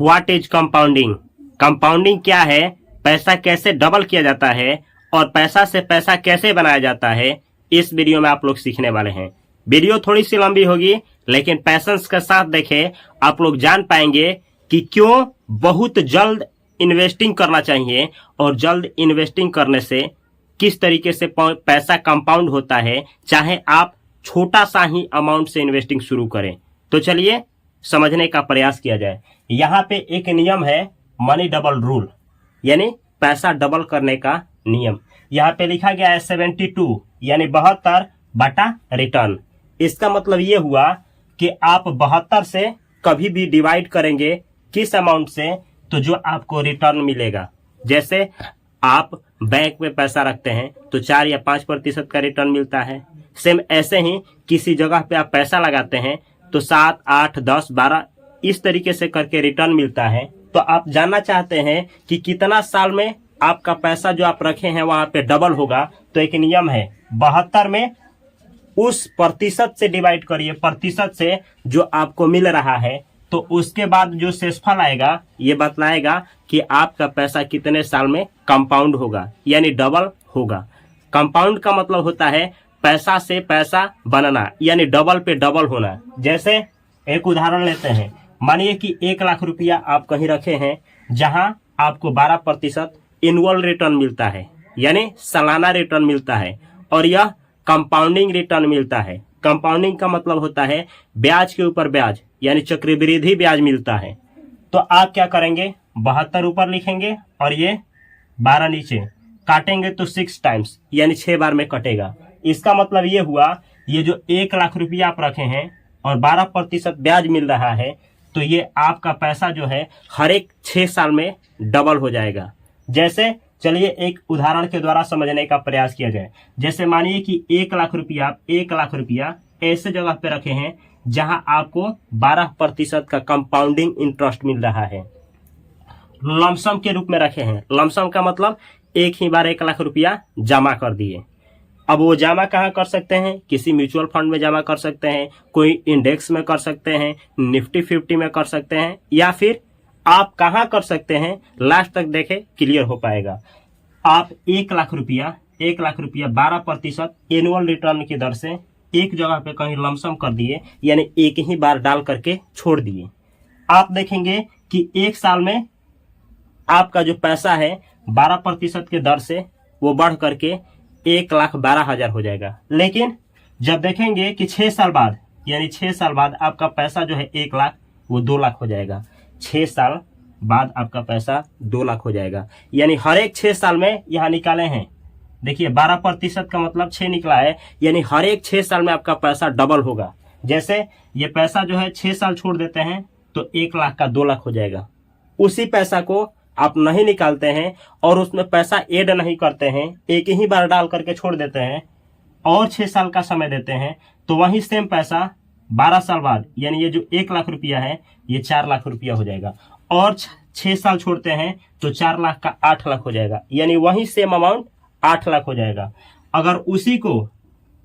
What is compounding. Compounding क्या है, पैसा कैसे डबल किया जाता है और पैसा से पैसा कैसे बनाया जाता है, इस वीडियो में आप लोग सीखने वाले हैं। वीडियो थोड़ी सी लंबी होगी, लेकिन पैशंस के साथ देखें, आप लोग जान पाएंगे कि क्यों बहुत जल्द इन्वेस्टिंग करना चाहिए और जल्द इन्वेस्टिंग करने से किस तरीके से पैसा कंपाउंड होता है, चाहे आप छोटा सा ही अमाउंट से इन्वेस्टिंग शुरू करें। तो चलिए समझने का प्रयास किया जाए। यहाँ पे एक नियम है मनी डबल रूल, यानी पैसा डबल करने का नियम। यहाँ पे लिखा गया है 72 यानी 72 बटा रिटर्न। इसका मतलब ये हुआ कि आप 72 से कभी भी डिवाइड करेंगे किस अमाउंट से, तो जो आपको रिटर्न मिलेगा। जैसे आप बैंक में पैसा रखते हैं तो 4 या 5% का रिटर्न मिलता है। सेम ऐसे ही किसी जगह पे आप पैसा लगाते हैं तो 7, 8, 10, 12 इस तरीके से करके रिटर्न मिलता है। तो आप जानना चाहते हैं कि कितना साल में आपका पैसा जो आप रखे हैं वहां पे डबल होगा, तो एक नियम है 72 में उस प्रतिशत से डिवाइड करिए, प्रतिशत से जो आपको मिल रहा है, तो उसके बाद जो शेषफल आएगा ये बतलाएगा कि आपका पैसा कितने साल में कंपाउंड होगा, यानी डबल होगा। कंपाउंड का मतलब होता है पैसा से पैसा बनना, यानी डबल पे डबल होना। जैसे एक उदाहरण लेते हैं, मानिए कि 1 लाख रुपया आप कहीं रखे हैं जहां आपको 12% एनुअल रिटर्न मिलता है, यानी सालाना रिटर्न मिलता है, और यह कंपाउंडिंग रिटर्न मिलता है। कंपाउंडिंग का मतलब होता है ब्याज के ऊपर ब्याज, यानी चक्रवृद्धि ब्याज मिलता है। तो आप क्या करेंगे, 72 ऊपर लिखेंगे और ये 12 नीचे, काटेंगे तो 6 टाइम्स यानी 6 बार में कटेगा। इसका मतलब ये हुआ, ये जो 1 लाख रुपया आप रखे हैं और 12% ब्याज मिल रहा है, तो ये आपका पैसा जो है हर एक 6 साल में डबल हो जाएगा। जैसे चलिए एक उदाहरण के द्वारा समझने का प्रयास किया जाए। जैसे मानिए कि 1 लाख रुपया ऐसे जगह पे रखे हैं जहां आपको 12% का कंपाउंडिंग इंटरेस्ट मिल रहा है। लमसम के रूप में रखे हैं। लमसम का मतलब एक ही बार 1 लाख रुपया जमा कर दिए। अब वो जमा कहाँ कर सकते हैं, किसी म्यूचुअल फंड में जमा कर सकते हैं, कोई इंडेक्स में कर सकते हैं, निफ्टी 50 में कर सकते हैं, या फिर आप कहाँ कर सकते हैं, लास्ट तक देखें क्लियर हो पाएगा। आप 1 लाख रुपया 12% एनुअल रिटर्न की दर से एक जगह पे कहीं लमसम कर दिए, यानी एक ही बार डाल करके छोड़ दिए। आप देखेंगे कि 1 साल में आपका जो पैसा है 12% के दर से वो बढ़ करके 1,12,000 हो जाएगा। लेकिन जब देखेंगे कि 6 साल बाद, यानी 6 साल बाद आपका पैसा जो है 1 लाख वो 2 लाख हो जाएगा। 6 साल बाद आपका पैसा 2 लाख हो जाएगा, यानी हर एक 6 साल में यहाँ निकाले हैं। देखिए 12% का मतलब 6 निकला है, यानी हर एक 6 साल में आपका पैसा डबल होगा। जैसे ये पैसा जो है 6 साल छोड़ देते हैं तो 1 लाख का 2 लाख हो जाएगा। उसी पैसा को आप नहीं निकालते हैं और उसमें पैसा ऐड नहीं करते हैं, एक ही बार डाल करके छोड़ देते हैं और 6 साल का समय देते हैं, तो वही सेम पैसा 12 साल बाद, यानी ये जो 1 लाख रुपया है ये 4 लाख रुपया हो जाएगा। और 6 साल छोड़ते हैं तो 4 लाख का 8 लाख हो जाएगा, यानी वही सेम अमाउंट 8 लाख हो जाएगा। अगर उसी को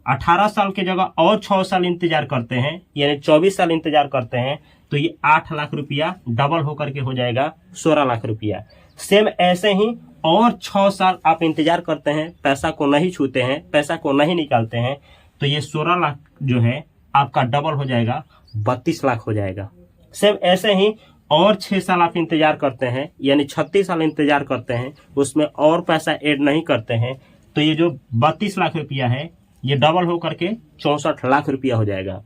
18 साल की जगह और 6 साल इंतजार करते हैं, यानी 24 साल इंतजार करते हैं, तो ये 8 लाख रुपया डबल होकर के हो जाएगा 16 लाख रुपया। सेम ऐसे ही और 6 साल आप इंतजार करते हैं, पैसा को नहीं छूते हैं, पैसा को नहीं निकालते हैं, तो ये 16 लाख जो है आपका डबल हो जाएगा 32 लाख हो जाएगा। सेम ऐसे ही और 6 साल आप इंतजार करते हैं, यानी 36 साल इंतजार करते हैं, उसमें और पैसा ऐड नहीं करते हैं, तो ये जो 32 लाख रुपया है ये डबल होकर के 64 लाख रुपया हो जाएगा।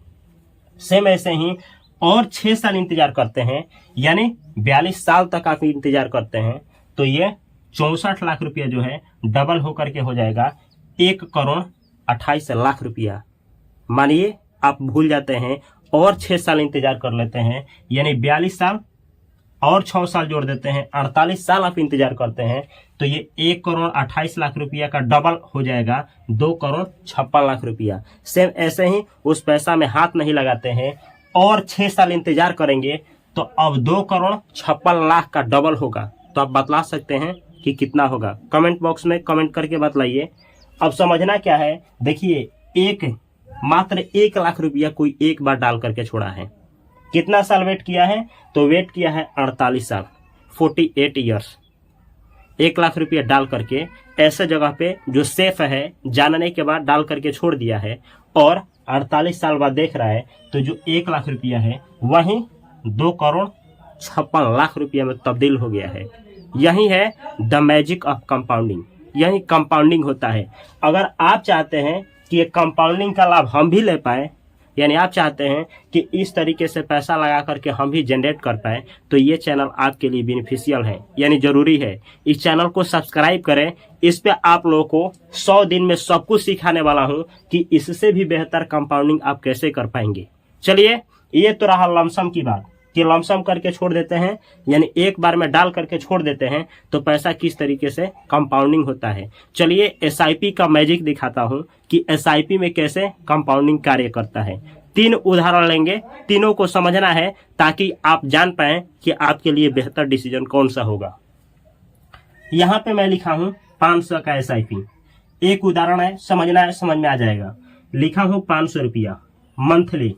सेम ऐसे ही और 6 साल इंतजार करते हैं, यानी 42 साल तक आप इंतजार करते हैं, तो ये 64 लाख रुपया जो है डबल होकर के हो जाएगा 1,28 लाख रुपया। मानिए आप भूल जाते हैं और 6 साल इंतजार कर लेते हैं, यानी 42 साल और 6 साल जोड़ देते हैं, 48 साल आप इंतजार करते हैं, तो ये 1,28 लाख रुपया का डबल हो जाएगा 2,56 लाख रुपया। सेम ऐसे ही उस पैसा में हाथ नहीं लगाते हैं और 6 साल इंतजार करेंगे, तो अब 2,56 लाख का डबल होगा। तो आप बतला सकते हैं कि कितना होगा, कमेंट बॉक्स में कमेंट करके बतलाइए। अब समझना क्या है, देखिए मात्र 1 लाख रुपया कोई एक बार डाल करके छोड़ा है, कितना साल वेट किया है? तो वेट किया है 48 साल, 48 ईयर्स। 1 लाख रुपया डाल करके ऐसे जगह पे जो सेफ है, जानने के बाद डाल करके छोड़ दिया है और 48 साल बाद देख रहा है तो जो 1 लाख रुपया है वहीं 2,56,00,000 रुपया में तब्दील हो गया है। यही है द मैजिक ऑफ कंपाउंडिंग, यही कंपाउंडिंग होता है। अगर आप चाहते हैं कि ये कंपाउंडिंग का लाभ हम भी ले पाए, यानी आप चाहते हैं कि इस तरीके से पैसा लगा करके हम भी जनरेट कर पाए, तो ये चैनल आपके लिए बेनिफिशियल है, यानी जरूरी है। इस चैनल को सब्सक्राइब करें। इस पे आप लोगों को 100 दिन में सब कुछ सिखाने वाला हूं कि इससे भी बेहतर कंपाउंडिंग आप कैसे कर पाएंगे। चलिए, ये तो रहा लमसम की बात कि लमसम करके छोड़ देते हैं, यानी एक बार में डाल करके छोड़ देते हैं तो पैसा किस तरीके से कंपाउंडिंग होता है। चलिए एसआईपी का मैजिक दिखाता हूं कि एसआईपी में कैसे कंपाउंडिंग कार्य करता है। 3 उदाहरण लेंगे, तीनों को समझना है ताकि आप जान पाएं कि आपके लिए बेहतर डिसीजन कौन सा होगा। यहाँ पे मैं लिखा हूँ 500 का एसआईपी। एक उदाहरण है, समझना है, समझ में आ जाएगा। लिखा हूँ 500 रुपया मंथली,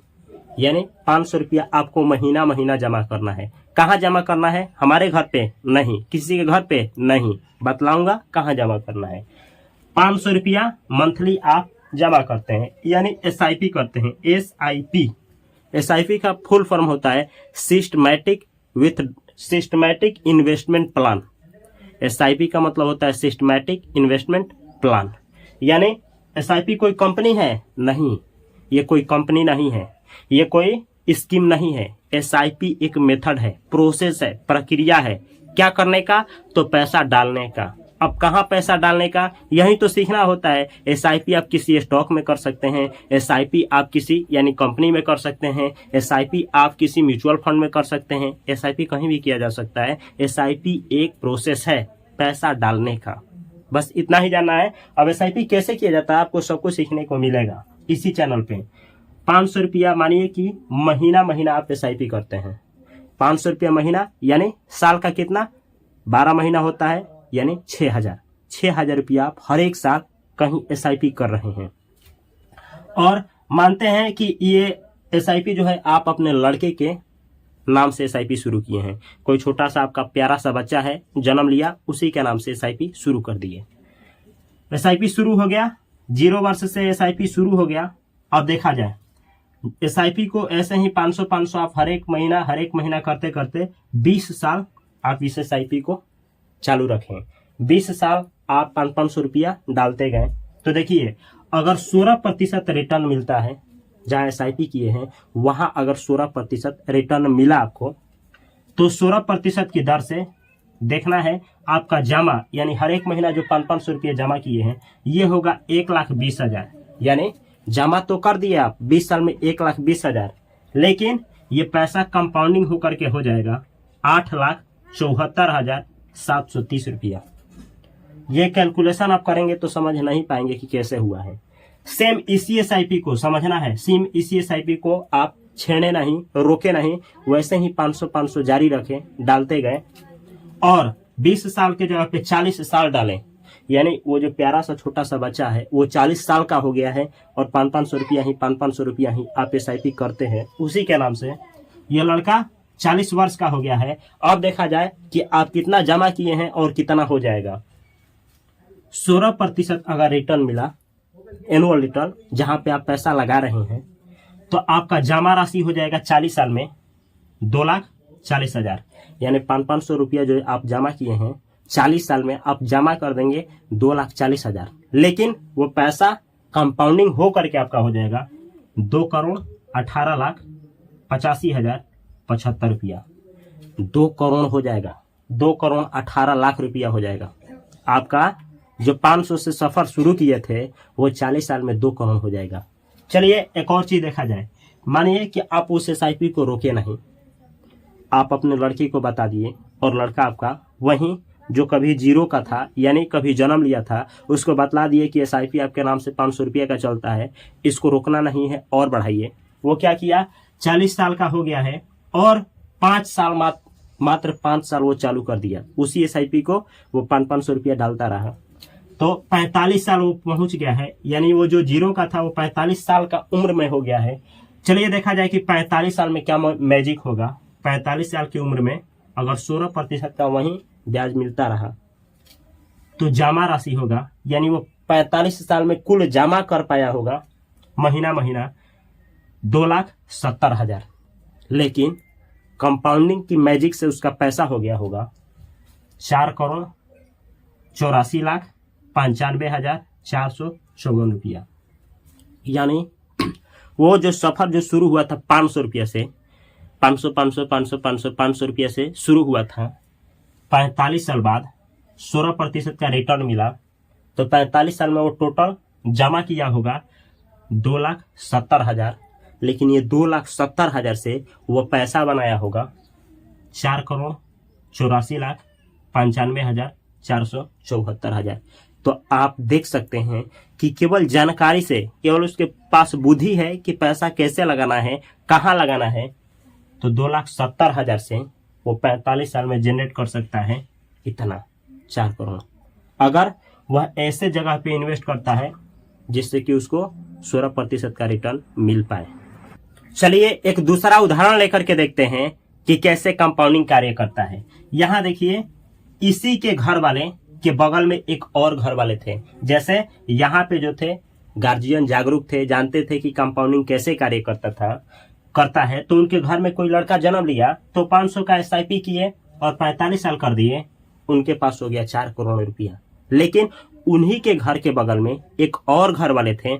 यानी 500 रुपया आपको महीना महीना जमा करना है। कहाँ जमा करना है? हमारे घर पे नहीं, किसी के घर पे नहीं, बतलाऊंगा कहाँ जमा करना है। 500 रुपया मंथली आप जमा करते हैं, यानी एसआईपी करते हैं। एसआईपी का फुल फॉर्म होता है सिस्टमैटिक इन्वेस्टमेंट प्लान। एसआईपी का मतलब होता है सिस्टमैटिक इन्वेस्टमेंट प्लान। यानी एसआईपी कोई कंपनी है? नहीं, ये कोई कंपनी नहीं है, ये कोई स्कीम नहीं है। एसआईपी एक मेथड है, प्रोसेस है, प्रक्रिया है। क्या करने का? तो पैसा डालने का। अब कहाँ पैसा डालने का, यही तो सीखना होता है। एसआईपी आप किसी स्टॉक में कर सकते हैं, एसआईपी आप किसी यानी कंपनी में कर सकते हैं, एसआईपी आप किसी म्यूचुअल फंड में कर सकते हैं, एसआईपी कहीं भी किया जा सकता है। एसआईपी एक प्रोसेस है पैसा डालने का, बस इतना ही जानना है। अब एसआईपी कैसे किया जाता है आपको सब कुछ सीखने को मिलेगा इसी चैनल पे। 500 रुपया मानिए कि महीना महीना आप एसआईपी करते हैं। 500 रुपया महीना यानी साल का कितना? 12 महीना होता है, यानी 6,000 रुपया आप हर एक साल कहीं एसआईपी कर रहे हैं। और मानते हैं कि ये एसआईपी जो है आप अपने लड़के के नाम से एसआईपी शुरू किए हैं। कोई छोटा सा आपका प्यारा सा बच्चा है, जन्म लिया, उसी के नाम से एसआईपी शुरू कर दिए। एसआईपी शुरू हो गया, 0 वर्ष से एसआईपी शुरू हो गया। अब देखा जाए एसआईपी को ऐसे ही 500 आप हर एक महीना करते करते 20 साल आप इस एसआईपी को चालू रखें। 20 साल आप 500 रुपया डालते गए तो देखिए, अगर 16% रिटर्न मिलता है, जहां एसआईपी किए हैं वहां अगर 16% रिटर्न मिला आपको, तो 16% की दर से देखना है आपका जमा, यानी हर एक महीना जो 500 रुपये जमा किए हैं ये होगा 1,20,000। यानी जमा तो कर दिए आप 20 साल में 1,20,000, लेकिन ये पैसा कंपाउंडिंग होकर के हो जाएगा 8,74,730 रुपया। ये कैलकुलेशन आप करेंगे तो समझ नहीं पाएंगे कि कैसे हुआ है। सेम इसी एसआईपी को समझना है, सेम इसी एसआईपी को आप छेड़े नहीं, रोके नहीं, वैसे ही 500 जारी रखें, डालते गए और 20 साल के जगह पे 40 साल डालें। यानी वो जो प्यारा सा छोटा सा बच्चा है वो 40 साल का हो गया है और 500 रुपया ही आप एसआईपी करते हैं उसी के नाम से। ये लड़का 40 वर्ष का हो गया है। अब देखा जाए कि आप कितना जमा किए हैं और कितना हो जाएगा। 16% अगर रिटर्न मिला, एनुअल रिटर्न, जहां पे आप पैसा लगा रहे हैं, तो आपका जमा राशि हो जाएगा 40 साल में 2,40,000। यानी 500 रुपया जो आप जमा किए हैं 40 साल में आप जमा कर देंगे 2,40,000, लेकिन वो पैसा कंपाउंडिंग हो करके आपका हो जाएगा 2,18,85,075 रुपया। 2 करोड़ हो जाएगा, 2,18,00,000 रुपया हो जाएगा। आपका जो 500 से सफर शुरू किए थे वो 40 साल में 2 करोड़ हो जाएगा। चलिए एक और चीज देखा जाए। मानिए कि आप उस एसआईपी को रोके नहीं, आप अपने लड़की को बता दिए और लड़का आपका वहीं जो कभी 0 का था, यानी कभी जन्म लिया था, उसको बतला दिए कि एसआईपी आपके नाम से 500 रुपये का चलता है, इसको रोकना नहीं है और बढ़ाइए। वो क्या किया, 40 साल का हो गया है और 5 साल मात्र 5 साल वो चालू कर दिया उसी एसआईपी को। वो 500 रुपया डालता रहा तो 45 साल वो पहुंच गया है, यानी वो जो 0 का था वो 45 साल का उम्र में हो गया है। चलिए देखा जाए कि 45 साल में क्या मैजिक होगा। 45 साल की उम्र में अगर 16% का वही ब्याज मिलता रहा तो जमा राशि होगा, यानी वो 45 साल में कुल जमा कर पाया होगा महीना महीना 2,70,000। लेकिन कंपाउंडिंग की मैजिक से उसका पैसा हो गया होगा 4,84,95,454 रुपया। यानी वो जो सफर जो शुरू हुआ था 500 रुपया से, 500 रुपया से शुरू हुआ था, 45 साल बाद 16% का रिटर्न मिला, तो 45 साल में वो टोटल जमा किया होगा 2,70,000। लेकिन ये 2,70,000 से वो पैसा बनाया होगा 4,84,95,474। तो आप देख सकते हैं कि केवल जानकारी से, केवल उसके पास बुद्धि है कि पैसा कैसे लगाना है, कहाँ लगाना है, तो 2,70,000 से वो 45 साल में जनरेट कर सकता है इतना 4 करोड़। अगर वह ऐसे जगह पे इन्वेस्ट करता है जिससे कि उसको 16% का रिटर्न मिल पाए। चलिए एक दूसरा उदाहरण लेकर के देखते हैं कि कैसे कंपाउंडिंग कार्य करता है। यहाँ देखिए, इसी के घर वाले के बगल में एक और घर वाले थे। जैसे यहाँ पे जो थे गार्जियन जागरूक थे, जानते थे कि कंपाउंडिंग कैसे कार्य करता है, तो उनके घर में कोई लड़का जन्म लिया तो 500 का SIP किए और 45 साल कर दिए, उनके पास हो गया 4 करोड़ रुपया। लेकिन उन्हीं के घर के बगल में एक और घर वाले थे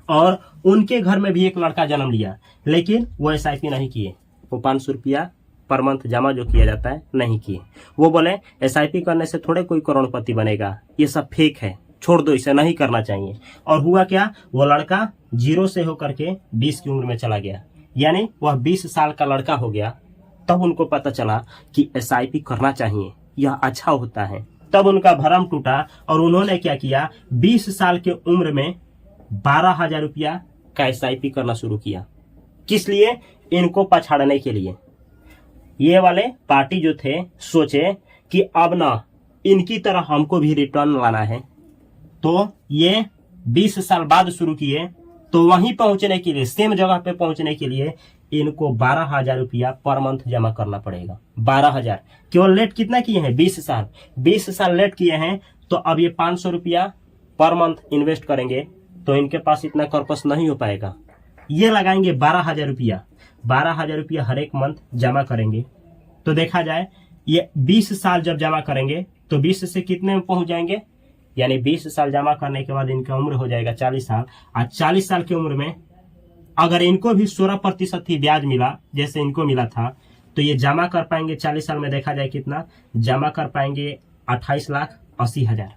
और उनके घर में भी एक लड़का जन्म लिया, लेकिन वो SIP नहीं किए, वो 500 रुपया पर मंथ जमा जो किया जाता है नहीं किए। वो बोले SIP करने से थोड़े कोई करोड़पति बनेगा, ये सब फेक है, छोड़ दो, इसे नहीं करना चाहिए। और हुआ क्या, वो लड़का 0 से होकर के 20 की उम्र में चला गया, यानी वह 20 साल का लड़का हो गया। तब उनको पता चला कि SIP करना चाहिए, यह अच्छा होता है। तब उनका भरम टूटा और उन्होंने क्या किया, 20 साल की उम्र में 12,000 रुपया का SIP करना शुरू किया। किस लिए? इनको पछाड़ने के लिए। ये वाले पार्टी जो थे सोचे कि अब ना इनकी तरह हमको भी रिटर्न लाना है, तो ये 20 साल बाद शुरू किए। तो वहीं पहुंचने के लिए, सेम जगह पे पहुंचने के लिए इनको 12,000 रुपया पर मंथ जमा करना पड़ेगा। 12,000 केवल लेट कितना किए हैं? 20 साल लेट किए हैं। तो अब ये 500 रुपया पर मंथ इन्वेस्ट करेंगे तो इनके पास इतना कॉर्पस नहीं हो पाएगा। ये लगाएंगे 12,000 रुपया, 12,000 रुपया हर एक मंथ जमा करेंगे। तो देखा जाए ये 20 साल जब जमा करेंगे तो 20 से कितने में पहुंच जाएंगे, यानी 20 साल जमा करने के बाद इनका उम्र हो जाएगा 40 साल। और 40 साल की उम्र में अगर इनको भी 16% ही ब्याज मिला जैसे इनको मिला था, तो ये जमा कर पाएंगे 40 साल में। देखा जाए कितना जमा कर पाएंगे, 28,80,000।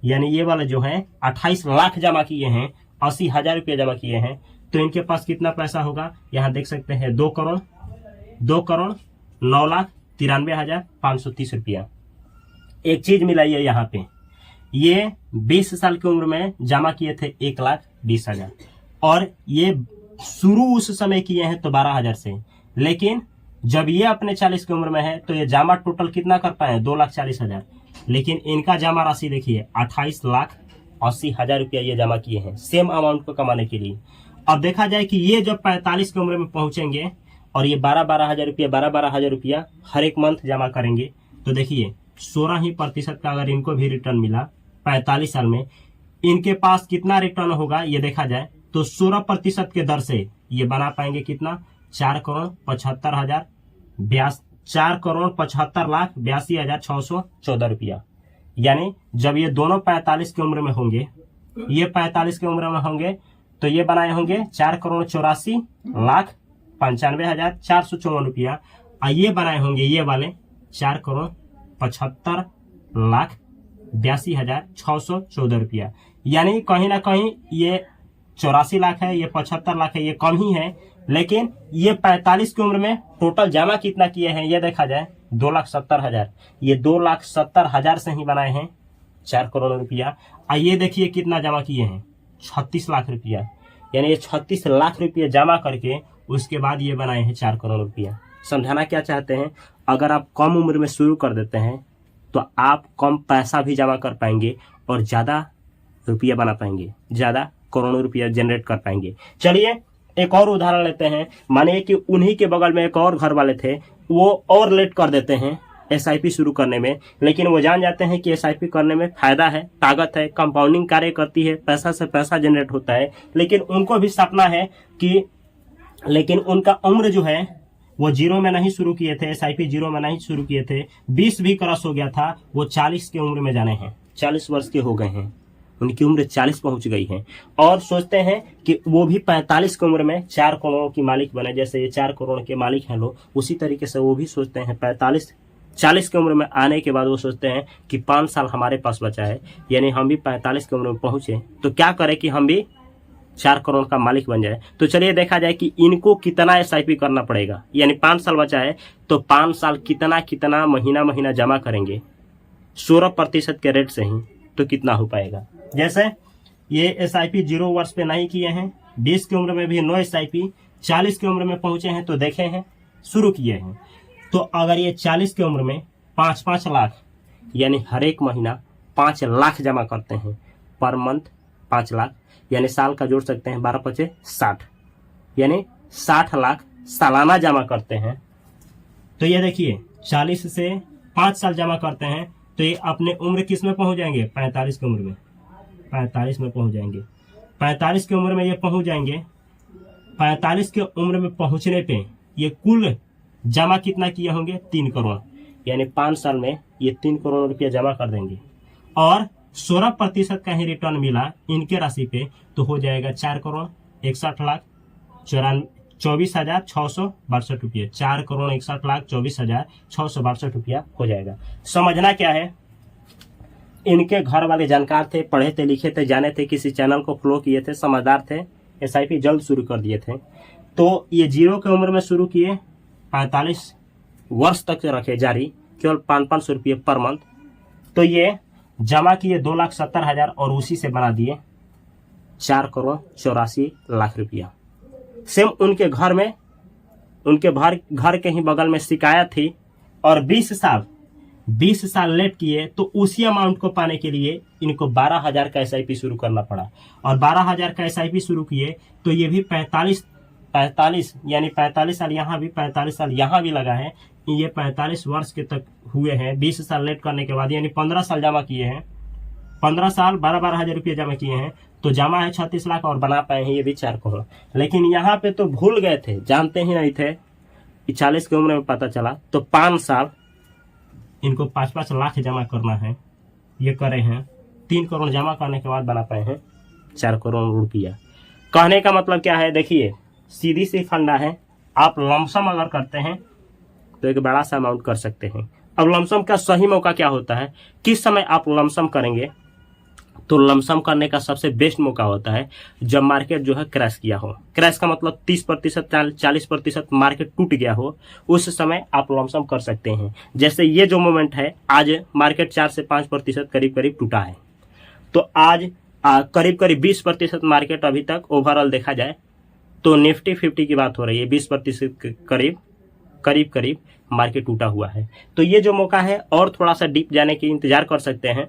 यानी ये वाला जो है 28 लाख जमा किए हैं, 80,000 रुपया जमा किए हैं, तो इनके पास कितना पैसा होगा, यहाँ देख सकते हैं 2,09,93,530 रुपया। एक चीज मिलाइए यहाँ पे, ये 20 साल की उम्र में जमा किए थे 1,20,000 और ये शुरू उस समय किए हैं तो 12,000 से। लेकिन जब ये अपने 40 की उम्र में है तो ये जमा टोटल कितना कर पाए, 2,40,000। लेकिन इनका जमा राशि देखिए 28,80,000 रुपया ये जमा किए हैं सेम अमाउंट को कमाने के लिए। अब देखा जाए कि ये जब 45 की उम्र में पहुंचेंगे और ये 12,000 रुपया हर एक मंथ जमा करेंगे, तो देखिए 16% का अगर इनको भी रिटर्न मिला 45 साल में, इनके पास कितना रिटर्न होगा ये देखा जाए तो 16% के दर से ये बना पाएंगे कितना, 4,75,82,614 रुपया। यानी जब ये दोनों 45 की उम्र में होंगे, ये 45 की उम्र में होंगे, तो ये बनाए होंगे 4,84,95,454 रुपया। और ये बनाए होंगे ये वाले 4,75,82,614 रुपया। यानी कहीं ना कहीं ये 84 लाख है, ये 75 लाख है, ये कम ही है। लेकिन ये 45 की उम्र में टोटल जमा कितना किए हैं ये देखा जाए 2,70,000। ये 2,70,000 से ही बनाए हैं 4 करोड़ रुपया। और ये देखिए कितना जमा किए हैं, 36 लाख रुपया। यानी ये 36 लाख रुपया जमा करके उसके बाद ये बनाए हैं 4 करोड़ रुपया। समझाना क्या चाहते हैं, अगर आप कम उम्र में शुरू कर देते हैं तो आप कम पैसा भी जमा कर पाएंगे और ज्यादा रुपया बना पाएंगे, ज्यादा करोड़ों रुपया जनरेट कर पाएंगे। चलिए एक और उदाहरण लेते हैं, मानिए कि उन्हीं के बगल में एक और घर वाले थे, वो और लेट कर देते हैं एसआईपी शुरू करने में, लेकिन वो जान जाते हैं कि एसआईपी करने में फायदा है, ताकत है, कंपाउंडिंग कार्य करती है, पैसा से पैसा जनरेट होता है। लेकिन उनको भी सपना है कि, लेकिन उनका उम्र जो है वो जीरो में नहीं शुरू किए थे, एसआईपी जीरो में नहीं शुरू किए थे, 20 भी क्रॉस हो गया था, वो 40 की उम्र में जाने हैं, 40 वर्ष के हो गए हैं, उनकी उम्र 40 पहुंच गई है, और सोचते हैं कि वो भी 45 की उम्र में 4 करोड़ की मालिक बने। जैसे ये 4 करोड़ के मालिक हैं लोग, उसी तरीके से वो भी सोचते हैं 40 की उम्र में आने के बाद वो सोचते हैं कि 5 साल हमारे पास बचा है, यानी हम भी 45 की उम्र में पहुंचे तो क्या करें कि हम भी 4 करोड़ का मालिक बन जाए। तो चलिए देखा जाए कि इनको कितना एसआईपी करना पड़ेगा, यानी 5 साल बचा है तो 5 साल कितना महीना महीना जमा करेंगे 16% के रेट से ही, तो कितना हो पाएगा। जैसे ये एसआईपी 0 वर्ष पे नहीं किए हैं, 20 की उम्र में भी नो एसआईपी, 40 की उम्र में पहुंचे हैं तो देखे हैं, शुरू किए हैं। तो अगर ये 40 की उम्र में 5-5 लाख, यानी हर एक महीना 5 लाख जमा करते हैं, पर मंथ 5 लाख, यानी साल का जोड़ सकते हैं 12×5 = 60, यानी 60 लाख सालाना जमा करते हैं। तो ये देखिए 40 से 5 साल जमा करते हैं तो ये अपने उम्र किस में पहुंच जाएंगे, 45 की उम्र में, 45 में पहुंच जाएंगे। 45 की उम्र में ये पहुंच जाएंगे। 45 की उम्र में पहुंचने पे ये कुल जमा कितना किए होंगे, 3 करोड़, यानी 5 साल में ये 3 करोड़ रुपया जमा कर देंगे, और 16% का ही रिटर्न मिला इनके राशि पे, तो हो जाएगा 4,61,24,662 रुपये, 4,61,24,662 रुपया हो जाएगा। समझना क्या है, इनके घर वाले जानकार थे, पढ़े थे, लिखे थे, जाने थे, किसी चैनल को फॉलो किए थे, समझदार थे, एसआईपी जल्द शुरू कर दिए थे। तो ये 0 की उम्र में शुरू किए, 45 वर्ष तक रखे जारी, केवल 500 रुपये पर मंथ। तो ये जमा किए 2,70,000 और उसी से बना दिए 4,84,00,000 रुपया। सेम उनके घर में, उनके घर के ही बगल में शिकायत थी, और 20 साल लेट किए, तो उसी अमाउंट को पाने के लिए इनको 12,000 का एसआईपी शुरू करना पड़ा, और 12,000 का एसआईपी शुरू किए तो ये भी 45 यानी 45 साल यहाँ भी, 45 साल यहाँ भी लगा है, ये 45 वर्ष के तक हुए हैं 20 साल लेट करने के बाद, यानी 15 साल जमा किए हैं, 15 साल 12,000 रुपये जमा किए हैं, तो जमा है 36 लाख और बना पाए हैं ये भी 4 करोड़। लेकिन यहाँ पे तो भूल गए थे, जानते ही नहीं थे, 40 की उम्र में पता चला, तो 5 साल इनको 5-5 लाख जमा करना है, ये करे हैं, 3 करोड़ जमा करने के बाद बना पाए हैं 4 करोड़ रुपया। कहने का मतलब क्या है, देखिए सीधी सी फंडा है, आप लमसम अगर करते हैं तो एक बड़ा सा अमाउंट कर सकते हैं। अब लमसम का सही मौका क्या होता है, किस समय आप लमसम करेंगे, तो लमसम करने का सबसे बेस्ट मौका होता है जब मार्केट जो है क्रैश किया हो। क्रैश का मतलब 30%, 40% मार्केट टूट गया हो, उस समय आप लमसम कर सकते हैं। जैसे ये जो मोमेंट है, आज मार्केट 4 से 5% करीब करीब टूटा है, तो आज करीब करीब 20% मार्केट अभी तक ओवरऑल देखा जाए तो निफ्टी 50 की बात हो रही है, 20% के करीब मार्केट टूटा हुआ है। तो ये जो मौका है, और थोड़ा सा डीप जाने की इंतजार कर सकते हैं।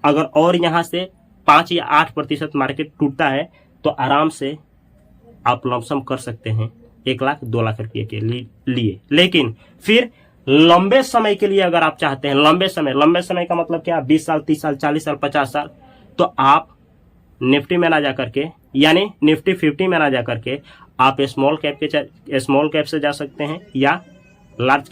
अगर और यहाँ से 5 या 8% मार्केट टूटता है तो आराम से आप लमसम कर सकते हैं 1 लाख 2 लाख रुपये के लिए। लेकिन फिर लंबे समय के लिए अगर आप चाहते हैं, लंबे समय का मतलब क्या, 20 साल, 30 साल, 40 साल, 50 साल, तो आप निफ्टी में ना जा करके, यानी निफ्टी 50 में ना जा करके आप स्मॉल कैप से जा सकते हैं, या लार्ज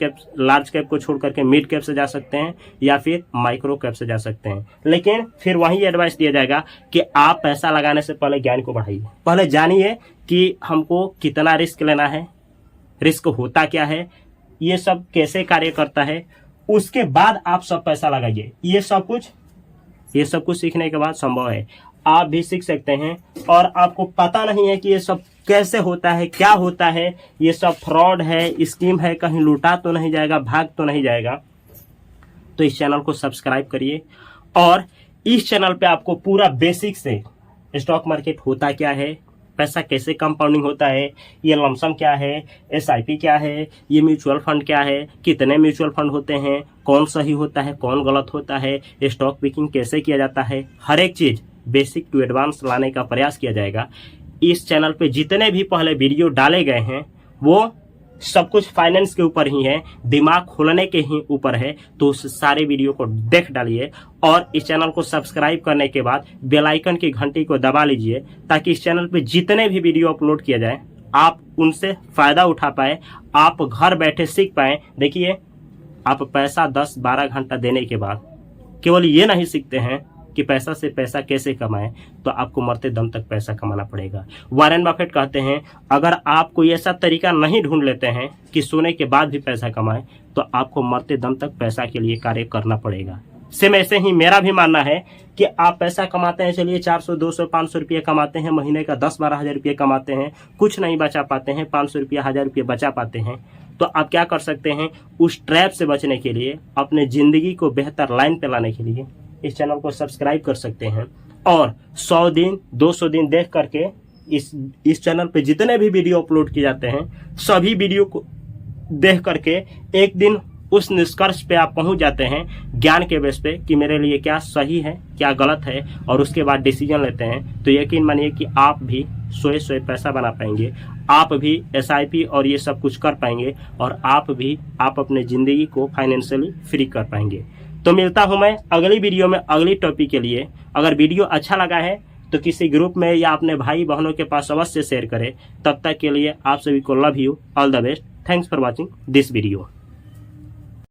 कैप को छोड़ करके मिड कैप से जा सकते हैं, या फिर माइक्रो कैप से जा सकते हैं। लेकिन फिर वही एडवाइस दिया जाएगा कि आप पैसा लगाने से पहले ज्ञान को बढ़ाइए, पहले जानिए कि हमको कितना रिस्क लेना है, रिस्क होता क्या है, ये सब कैसे कार्य करता है, उसके बाद आप सब पैसा लगाइए। ये सब कुछ सीखने के बाद संभव है, आप भी सीख सकते हैं। और आपको पता नहीं है कि ये सब कैसे होता है, क्या होता है, ये सब फ्रॉड है, स्कीम है, कहीं लूटा तो नहीं जाएगा, भाग तो नहीं जाएगा, तो इस चैनल को सब्सक्राइब करिए। और इस चैनल पे आपको पूरा बेसिक से स्टॉक मार्केट होता क्या है, पैसा कैसे कंपाउंडिंग होता है, ये लमसम क्या है, एसआईपी क्या है, ये म्यूचुअल फंड क्या है, कितने म्यूचुअल फंड होते हैं, कौन सही होता है, कौन गलत होता है, स्टॉक पिकिंग कैसे किया जाता है, हर एक चीज बेसिक टू एडवांस लाने का प्रयास किया जाएगा। इस चैनल पे जितने भी पहले वीडियो डाले गए हैं वो सब कुछ फाइनेंस के ऊपर ही है, दिमाग खोलने के ही ऊपर है। तो उस सारे वीडियो को देख डालिए और इस चैनल को सब्सक्राइब करने के बाद बेल आइकन की घंटी को दबा लीजिए, ताकि इस चैनल पे जितने भी वीडियो अपलोड किया जाए आप उनसे फायदा उठा पाए, आप घर बैठे सीख पाए। देखिए, आप पैसा 10-12 घंटा देने के बाद केवल ये नहीं सीखते हैं कि पैसा से पैसा कैसे कमाएं, तो आपको मरते दम तक पैसा कमाना पड़ेगा। वॉरेन बफेट कहते हैं, अगर आप कोई ऐसा तरीका नहीं ढूंढ लेते हैं कि सोने के बाद भी पैसा कमाएं, तो आपको मरते दम तक पैसा के लिए कार्य करना पड़ेगा। सेम ऐसे ही मेरा भी मानना है कि आप पैसा कमाते हैं, चलिए 400, 200, 500 रुपये कमाते हैं, महीने का 10-12 हज़ार रुपये कमाते हैं, कुछ नहीं बचा पाते हैं, 500 रुपये, 1000 रुपये बचा पाते हैं, तो आप क्या कर सकते हैं, उस ट्रैप से बचने के लिए, अपने ज़िंदगी को बेहतर लाइन पे लाने के लिए इस चैनल को सब्सक्राइब कर सकते हैं और 100 दिन 200 दिन देख करके इस चैनल पे जितने भी वीडियो अपलोड किए जाते हैं सभी वीडियो को देख करके एक दिन उस निष्कर्ष पे आप पहुंच जाते हैं ज्ञान के बेस पे कि मेरे लिए क्या सही है क्या गलत है, और उसके बाद डिसीजन लेते हैं। तो यकीन मानिए कि आप भी सोए पैसा बना पाएंगे, आप भी SIP और ये सब कुछ कर पाएंगे, और आप अपने ज़िंदगी को फाइनेंशियली फ्री कर पाएंगे। तो मिलता हूं मैं अगली वीडियो में अगली टॉपिक के लिए। अगर वीडियो अच्छा लगा है तो किसी ग्रुप में या अपने भाई बहनों के पास अवश्य शेयर करें। तब तक के लिए आप सभी को love you, all the best, thanks for watching this video.